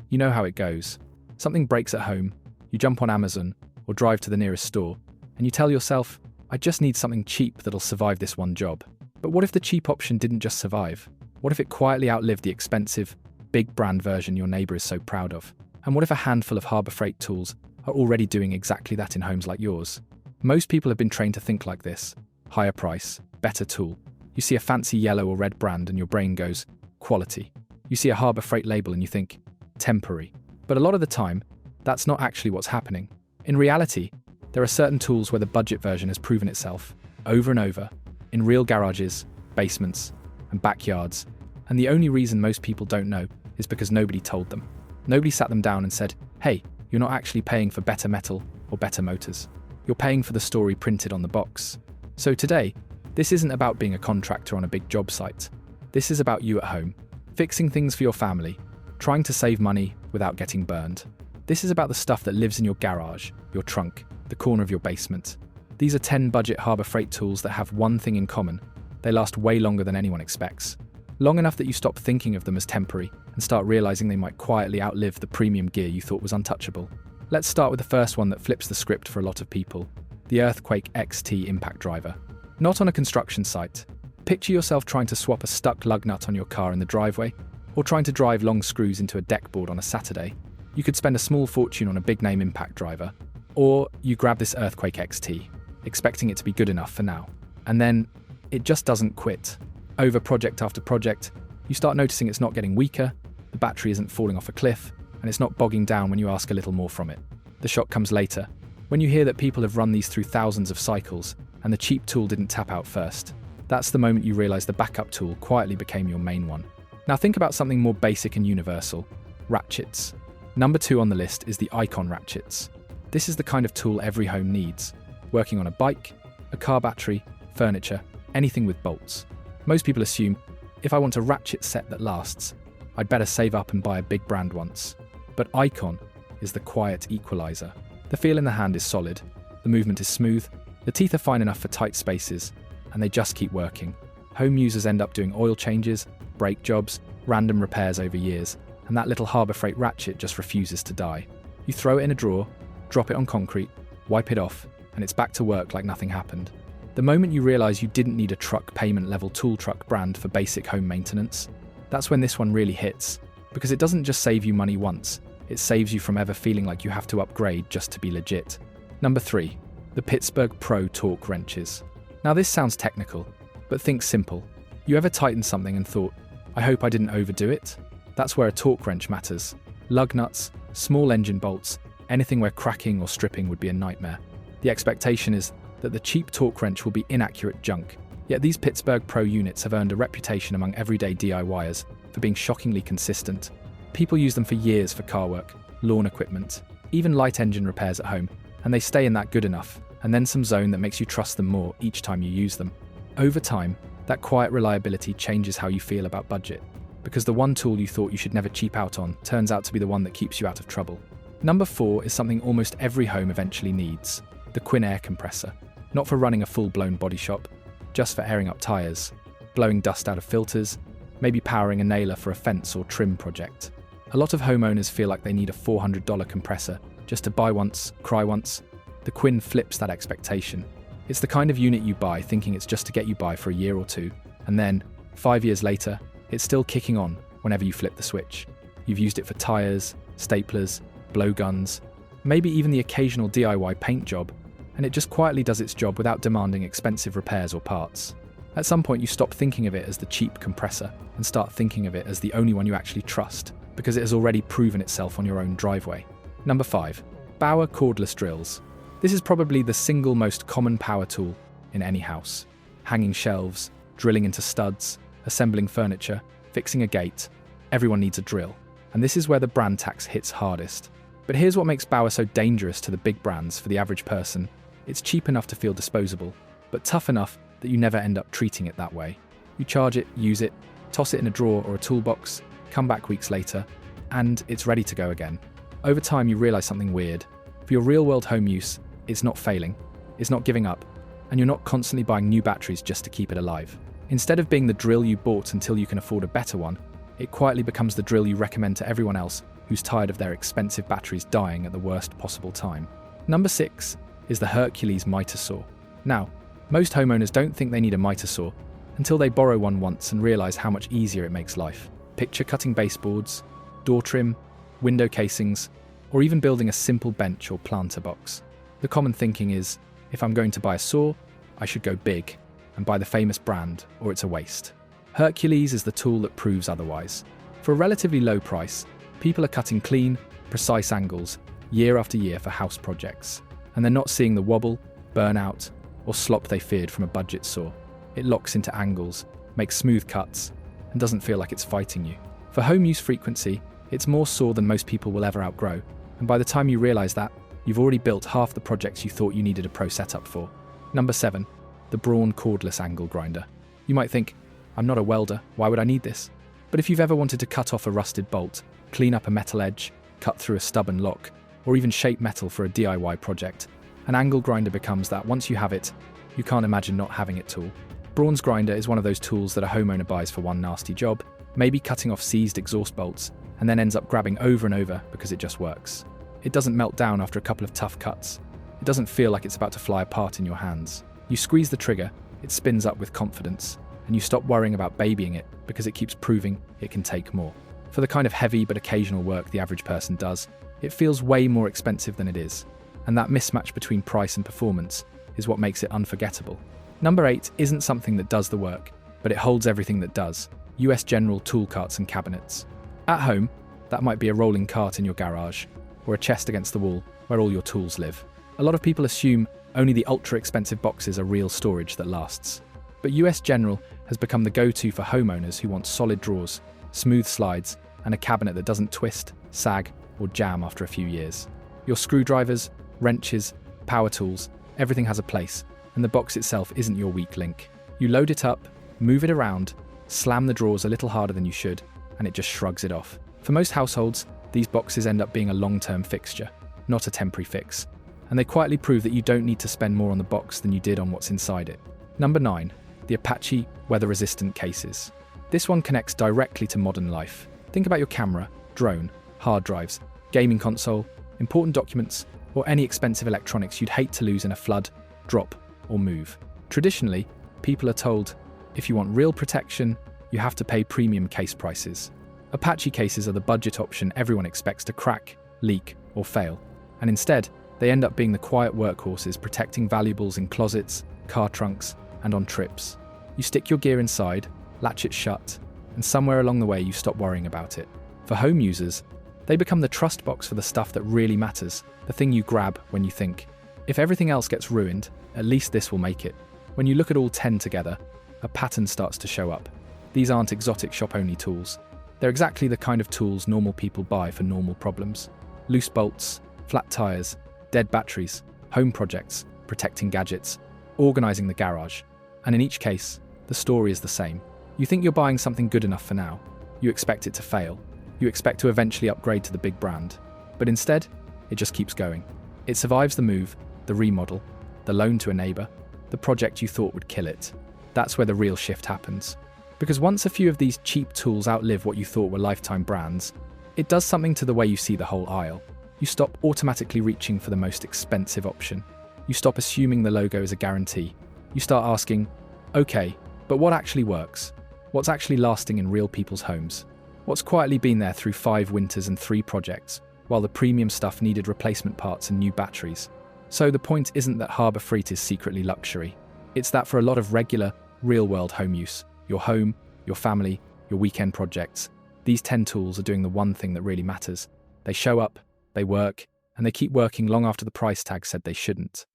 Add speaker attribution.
Speaker 1: You know how it goes. Something breaks at home, you jump on Amazon or drive to the nearest store, and you tell yourself, I just need something cheap that'll survive this one job. But what if the cheap option didn't just survive? What if it quietly outlived the expensive, big brand version your neighbor is so proud of? And what if a handful of Harbor Freight tools are already doing exactly that in homes like yours? Most people have been trained to think like this. Higher price, better tool. You see a fancy yellow or red brand and your brain goes, quality. You see a Harbor Freight label and you think, temporary. But a lot of the time, that's not actually what's happening. In reality, there are certain tools where the budget version has proven itself, over and over, in real garages, basements, and backyards, and the only reason most people don't know is because nobody told them. Nobody sat them down and said, hey, you're not actually paying for better metal or better motors. You're paying for the story printed on the box. So today, this isn't about being a contractor on a big job site. This is about you at home, fixing things for your family, trying to save money without getting burned. This is about the stuff that lives in your garage, your trunk, the corner of your basement. These are 10 budget Harbor Freight tools that have one thing in common. They last way longer than anyone expects. Long enough that you stop thinking of them as temporary and start realizing they might quietly outlive the premium gear you thought was untouchable. Let's start with the first one that flips the script for a lot of people, the Earthquake XT impact driver. Not on a construction site. Picture yourself trying to swap a stuck lug nut on your car in the driveway, or trying to drive long screws into a deck board on a Saturday. You could spend a small fortune on a big name impact driver, or you grab this Earthquake XT, expecting it to be good enough for now. And then, it just doesn't quit. Over project after project, you start noticing it's not getting weaker, the battery isn't falling off a cliff, and it's not bogging down when you ask a little more from it. The shock comes later, when you hear that people have run these through thousands of cycles, and the cheap tool didn't tap out first. That's the moment you realize the backup tool quietly became your main one. Now think about something more basic and universal, ratchets. Number 2 on the list is the Icon ratchets. This is the kind of tool every home needs, working on a bike, a car battery, furniture, anything with bolts. Most people assume, if I want a ratchet set that lasts, I'd better save up and buy a big brand once. But Icon is the quiet equalizer. The feel in the hand is solid, the movement is smooth, the teeth are fine enough for tight spaces, and they just keep working. Home users end up doing oil changes, brake jobs, random repairs over years, and that little Harbor Freight ratchet just refuses to die. You throw it in a drawer, drop it on concrete, wipe it off, and it's back to work like nothing happened. The moment you realize you didn't need a truck payment level tool truck brand for basic home maintenance, that's when this one really hits, because it doesn't just save you money once, it saves you from ever feeling like you have to upgrade just to be legit. Number 3, the Pittsburgh Pro Torque wrenches. Now this sounds technical, but think simple. You ever tightened something and thought, I hope I didn't overdo it? That's where a torque wrench matters. Lug nuts, small engine bolts, anything where cracking or stripping would be a nightmare. The expectation is that the cheap torque wrench will be inaccurate junk, yet these Pittsburgh Pro units have earned a reputation among everyday DIYers for being shockingly consistent. People use them for years for car work, lawn equipment, even light engine repairs at home, and they stay in that good enough, and then some zone that makes you trust them more each time you use them. Over time, that quiet reliability changes how you feel about budget, because the one tool you thought you should never cheap out on turns out to be the one that keeps you out of trouble. Number 4 is something almost every home eventually needs, the Quinn air compressor. Not for running a full-blown body shop, just for airing up tires, blowing dust out of filters, maybe powering a nailer for a fence or trim project. A lot of homeowners feel like they need a $400 compressor just to buy once, cry once. The Quinn flips that expectation. It's the kind of unit you buy thinking it's just to get you by for a year or two, and then, 5 years later, it's still kicking on whenever you flip the switch. You've used it for tires, staplers, blowguns, maybe even the occasional DIY paint job, and it just quietly does its job without demanding expensive repairs or parts. At some point you stop thinking of it as the cheap compressor and start thinking of it as the only one you actually trust, because it has already proven itself on your own driveway. Number 5. Bauer cordless drills. This is probably the single most common power tool in any house. Hanging shelves, drilling into studs, assembling furniture, fixing a gate. Everyone needs a drill, and this is where the brand tax hits hardest. But here's what makes Bauer so dangerous to the big brands for the average person. It's cheap enough to feel disposable, but tough enough that you never end up treating it that way. You charge it, use it, toss it in a drawer or a toolbox, come back weeks later, and it's ready to go again. Over time you realize something weird. For your real-world home use, it's not failing, it's not giving up, and you're not constantly buying new batteries just to keep it alive. Instead of being the drill you bought until you can afford a better one, it quietly becomes the drill you recommend to everyone else who's tired of their expensive batteries dying at the worst possible time. Number 6 is the Hercules miter saw. Now, most homeowners don't think they need a miter saw until they borrow one once and realize how much easier it makes life. Picture cutting baseboards, door trim, window casings, or even building a simple bench or planter box. The common thinking is, if I'm going to buy a saw, I should go big and buy the famous brand, or it's a waste. Hercules is the tool that proves otherwise. For a relatively low price, people are cutting clean, precise angles year after year for house projects, and they're not seeing the wobble, burnout, or slop they feared from a budget saw. It locks into angles, makes smooth cuts, and doesn't feel like it's fighting you. For home use frequency, it's more saw than most people will ever outgrow, and by the time you realize that, you've already built half the projects you thought you needed a pro setup for. Number 7, the Braun cordless angle grinder. You might think, I'm not a welder, why would I need this? But if you've ever wanted to cut off a rusted bolt, clean up a metal edge, cut through a stubborn lock, or even shape metal for a DIY project, an angle grinder becomes that. Once you have it, you can't imagine not having it tool. Braun's grinder is one of those tools that a homeowner buys for one nasty job, maybe cutting off seized exhaust bolts, and then ends up grabbing over and over because it just works. It doesn't melt down after a couple of tough cuts. It doesn't feel like it's about to fly apart in your hands. You squeeze the trigger, it spins up with confidence, and you stop worrying about babying it because it keeps proving it can take more. For the kind of heavy but occasional work the average person does, it feels way more expensive than it is. And that mismatch between price and performance is what makes it unforgettable. Number 8 isn't something that does the work, but it holds everything that does. US General tool carts and cabinets. At home, that might be a rolling cart in your garage, or a chest against the wall where all your tools live. A lot of people assume only the ultra-expensive boxes are real storage that lasts. But US General has become the go-to for homeowners who want solid drawers, smooth slides, and a cabinet that doesn't twist, sag, or jam after a few years. Your screwdrivers, wrenches, power tools, everything has a place, and the box itself isn't your weak link. You load it up, move it around, slam the drawers a little harder than you should, and it just shrugs it off. For most households, these boxes end up being a long-term fixture, not a temporary fix, and they quietly prove that you don't need to spend more on the box than you did on what's inside it. Number 9, the Apache weather-resistant cases. This one connects directly to modern life. Think about your camera, drone, hard drives, gaming console, important documents, or any expensive electronics you'd hate to lose in a flood, drop, or move. Traditionally, people are told, if you want real protection, you have to pay premium case prices. Apache cases are the budget option everyone expects to crack, leak, or fail, and instead, they end up being the quiet workhorses protecting valuables in closets, car trunks, and on trips. You stick your gear inside, latch it shut, and somewhere along the way you stop worrying about it. For home users, they become the trust box for the stuff that really matters, the thing you grab when you think, if everything else gets ruined, at least this will make it. When you look at all 10 together, a pattern starts to show up. These aren't exotic shop-only tools. They're exactly the kind of tools normal people buy for normal problems. Loose bolts, flat tires, dead batteries, home projects, protecting gadgets, organizing the garage. And in each case, the story is the same. You think you're buying something good enough for now. You expect it to fail. You expect to eventually upgrade to the big brand. But instead, it just keeps going. It survives the move, the remodel, the loan to a neighbor, the project you thought would kill it. That's where the real shift happens. Because once a few of these cheap tools outlive what you thought were lifetime brands, it does something to the way you see the whole aisle. You stop automatically reaching for the most expensive option. You stop assuming the logo is a guarantee. You start asking, okay, but what actually works? What's actually lasting in real people's homes? What's quietly been there through 5 winters and 3 projects, while the premium stuff needed replacement parts and new batteries? So the point isn't that Harbor Freight is secretly luxury. It's that for a lot of regular, real-world home use, your home, your family, your weekend projects, these 10 tools are doing the one thing that really matters. They show up, they work, and they keep working long after the price tag said they shouldn't.